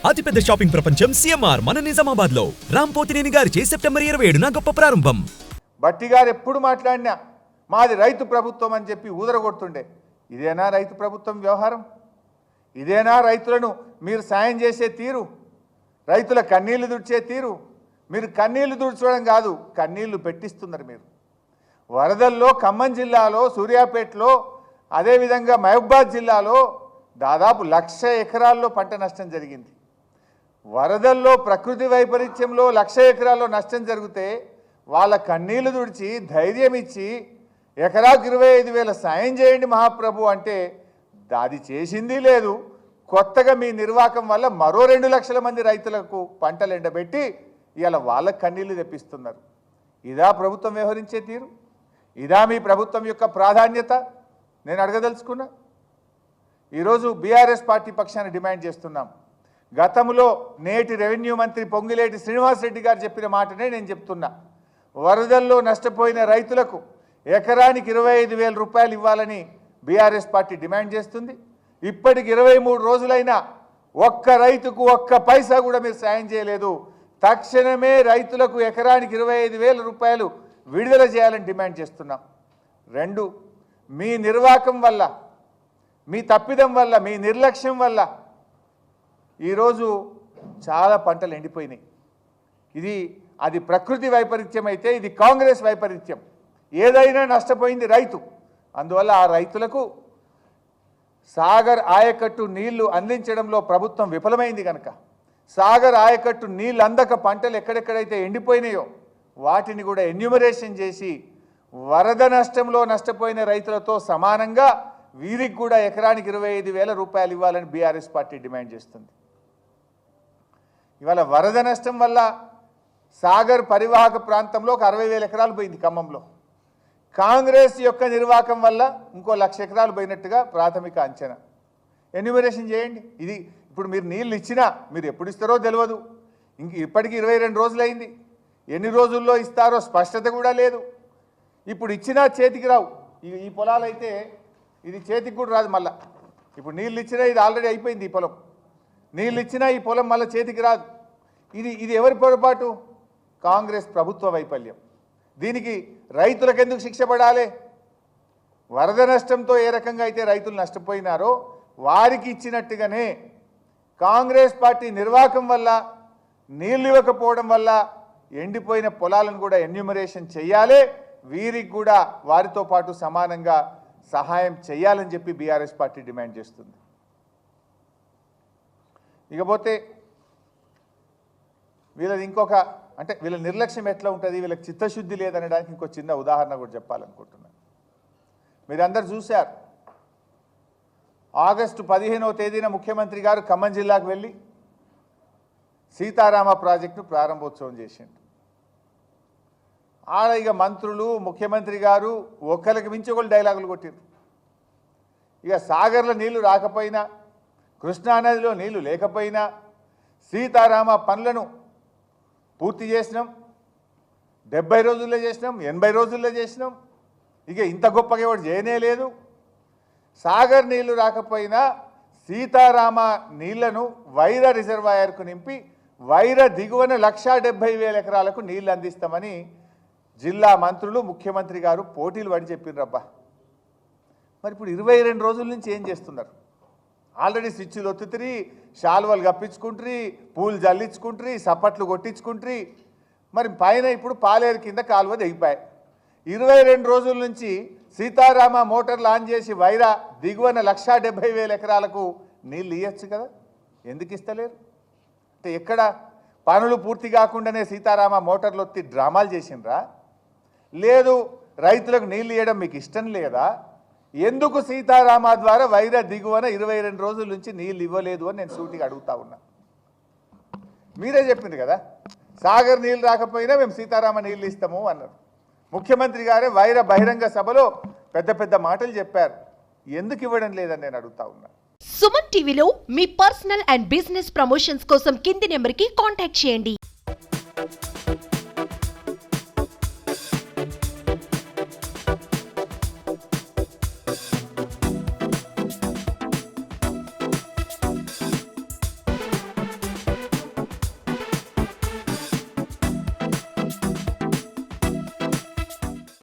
అతిపెద్ద షాపింగ్ ప్రపంచం సిఎంఆర్ మన నిజామాబాద్ లో రాంపోతినేని గారిచే సెప్టెంబర్ 27న గొప్ప ప్రారంభం. బట్టి గారు ఎప్పుడు మాట్లాడినా మాది రైతు ప్రభుత్వం అని చెప్పి ఊదరగొడుతుండే. ఇదేనా రైతు ప్రభుత్వం వ్యవహారం? ఇదేనా రైతులను మీరు సాయం చేసే తీరు? రైతుల కన్నీళ్లు దుడిచే తీరు? మీరు కన్నీళ్లు దుడ్చడం కాదు, కన్నీళ్లు పెట్టిస్తున్నారు. మీరు వరదల్లో ఖమ్మం జిల్లాలో, సూర్యాపేటలో, అదేవిధంగా మహబూబాద్ జిల్లాలో దాదాపు 1,00,000 ఎకరాల్లో పంట నష్టం జరిగింది. వరదల్లో ప్రకృతి వైపరీత్యంలో 1,00,000 ఎకరాల్లో నష్టం జరిగితే వాళ్ళ కన్నీళ్లు తుడిచి ధైర్యం ఇచ్చి ఎకరాకు 25,000 సాయం చేయండి మహాప్రభు అంటే అది చేసింది లేదు. కొత్తగా మీ నిర్వాహకం వల్ల మరో 2 లక్షల మంది రైతులకు పంటలు ఎండబెట్టి ఇవాళ వాళ్ళ కన్నీళ్లు తెప్పిస్తున్నారు. ఇదా ప్రభుత్వం వ్యవహరించే తీరు? ఇదా మీ ప్రభుత్వం యొక్క ప్రాధాన్యత? నేను అడగదలుచుకున్నా. ఈరోజు బీఆర్ఎస్ పార్టీ పక్షాన్ని డిమాండ్ చేస్తున్నాం. గతంలో నేటి రెవెన్యూ మంత్రి పొంగిలేటి శ్రీనివాసరెడ్డి గారు చెప్పిన మాటనే నేను చెప్తున్నా. వరదల్లో నష్టపోయిన రైతులకు ఎకరానికి 25,000 రూపాయలు ఇవ్వాలని బీఆర్ఎస్ పార్టీ డిమాండ్ చేస్తుంది. ఇప్పటికి 23 రోజులైనా ఒక్క రైతుకు ఒక్క పైసా కూడా మీరు సాయం చేయలేదు. తక్షణమే రైతులకు ఎకరానికి 25,000 రూపాయలు విడుదల చేయాలని డిమాండ్ చేస్తున్నాం. 2, మీ నిర్వాహకం వల్ల, మీ తప్పిదం వల్ల, మీ నిర్లక్ష్యం వల్ల ఈరోజు చాలా పంటలు ఎండిపోయినాయి. అది ప్రకృతి వైపరీత్యం అయితే ఇది కాంగ్రెస్ వైపరీత్యం. ఏదైనా నష్టపోయింది రైతు. అందువల్ల ఆ రైతులకు సాగర్ ఆయకట్టు నీళ్లు అందించడంలో ప్రభుత్వం విఫలమైంది కనుక సాగర్ ఆయకట్టు నీళ్ళు అందక పంటలు ఎక్కడెక్కడైతే ఎండిపోయినాయో వాటిని కూడా ఎన్యూమరేషన్ చేసి వరద నష్టంలో నష్టపోయిన రైతులతో సమానంగా వీరికి కూడా ఎకరానికి 25,000 రూపాయలు ఇవ్వాలని బీఆర్ఎస్ పార్టీ డిమాండ్ చేస్తుంది. ఇవాళ వరద నష్టం వల్ల సాగర్ పరివాహక ప్రాంతంలో ఒక 60,000 ఎకరాలు పోయింది ఖమ్మంలో. కాంగ్రెస్ యొక్క నిర్వాహకం వల్ల ఇంకో 1,00,000 ఎకరాలు పోయినట్టుగా ప్రాథమిక అంచనా. ఎన్యూమరేషన్ చేయండి. ఇది ఇప్పుడు మీరు నీళ్ళు ఇచ్చినా మీరు ఎప్పుడు ఇస్తారో తెలియదు. ఇప్పటికీ 22 రోజులైంది. ఎన్ని రోజుల్లో ఇస్తారో స్పష్టత కూడా లేదు. ఇప్పుడు ఇచ్చినా చేతికి రావు. ఈ పొలాలైతే ఇది చేతికి కూడా రాదు. మళ్ళా ఇప్పుడు నీళ్ళు ఇచ్చినా ఇది ఆల్రెడీ అయిపోయింది. ఈ పొలం నీళ్ళు ఇచ్చినా ఈ పొలం మళ్ళీ చేతికి రాదు. ఇది ఎవరి పొరపాటు? కాంగ్రెస్ ప్రభుత్వ వైఫల్యం. దీనికి రైతులకు ఎందుకు శిక్ష పడాలి? వరద నష్టంతో ఏ రకంగా అయితే రైతులు నష్టపోయినారో వారికి ఇచ్చినట్టుగానే కాంగ్రెస్ పార్టీ నిర్వాహకం వల్ల, నీళ్ళు ఇవ్వకపోవడం వల్ల ఎండిపోయిన పొలాలను కూడా ఎన్యూమరేషన్ చేయాలి. వీరికి కూడా వారితో పాటు సమానంగా సహాయం చేయాలని చెప్పి బీఆర్ఎస్ పార్టీ డిమాండ్ చేస్తుంది. ఇకపోతే వీళ్ళది ఇంకొక అంటే వీళ్ళ నిర్లక్ష్యం ఎట్లా ఉంటుంది, వీళ్ళకి చిత్తశుద్ధి లేదనడానికి ఇంకో చిన్న ఉదాహరణ కూడా చెప్పాలనుకుంటున్నాను. మీరందరూ చూశారు, ఆగస్టు 15వ తేదీన ముఖ్యమంత్రి గారు ఖమ్మం జిల్లాకు వెళ్ళి సీతారామ ప్రాజెక్టును ప్రారంభోత్సవం చేసిండు. ఆడ ఇక మంత్రులు, ముఖ్యమంత్రి గారు ఒకరికి మించి ఒకళ్ళు డైలాగులు కొట్టారు. ఇక సాగర్లో నీళ్లు రాకపోయినా, కృష్ణానదిలో నీళ్లు లేకపోయినా సీతారామ పనులను పూర్తి చేసినాం. 70 రోజుల్లో చేసినాం, 80 రోజుల్లో చేసినాం. ఇక ఇంత గొప్పగా ఎవరు చేయనే లేదు. సాగర్ నీళ్లు రాకపోయినా సీతారామ నీళ్లను వైరా రిజర్వాయర్కు నింపి వైరా దిగువన 1,70,000 ఎకరాలకు నీళ్లు అందిస్తామని జిల్లా మంత్రులు, ముఖ్యమంత్రి గారు పోటీలు పడి చెప్పినరబ్బా. మరి ఇప్పుడు 22 రోజుల నుంచి ఏం చేస్తున్నారు? ఆల్రెడీ స్విచ్లు ఒత్తుతురి, శాల్వలు కప్పించుకుంటారు, పూలు జల్లించుకుంటారు, సప్పట్లు కొట్టించుకుంటారు. మరి పైన ఇప్పుడు పాలేరు కింద కాలువ దిగిపోయాయి. 22 రోజుల నుంచి సీతారామ మోటార్లు ఆన్ చేసి వైరా దిగువన 1,70,000 ఎకరాలకు నీళ్ళు ఇవ్వచ్చు కదా, ఎందుకు ఇస్తలేరు? అంటే ఎక్కడ పనులు పూర్తి కాకుండానే సీతారామ మోటార్లు ఒత్తి డ్రామాలు చేసిండ్రా? లేదు రైతులకు నీళ్ళు ఇవ్వడం మీకు ఇష్టం లేదా? ఎందుకు సీతారామ ద్వారా వైరా దిగువన 22 రోజుల నుంచి నీళ్ళు ఇవ్వలేదు అని నేను సూటిగా అడుగుతా ఉన్నా. మీరే చెప్పింది కదా, సాగర్ నీళ్ళు రాకపోయినా మేము సీతారామ నీళ్ళు ఇస్తాము అన్నారు. ముఖ్యమంత్రి గారే వైరా బహిరంగ సభలో పెద్ద పెద్ద మాటలు చెప్పారు. ఎందుకు ఇవ్వడం లేదని నేను అడుగుతా ఉన్నా. సుమన్ టీవీలో మీ పర్సనల్ అండ్ బిజినెస్ ప్రమోషన్స్ కోసం కింది నెంబర్కి కాంటాక్ట్ చేయండి.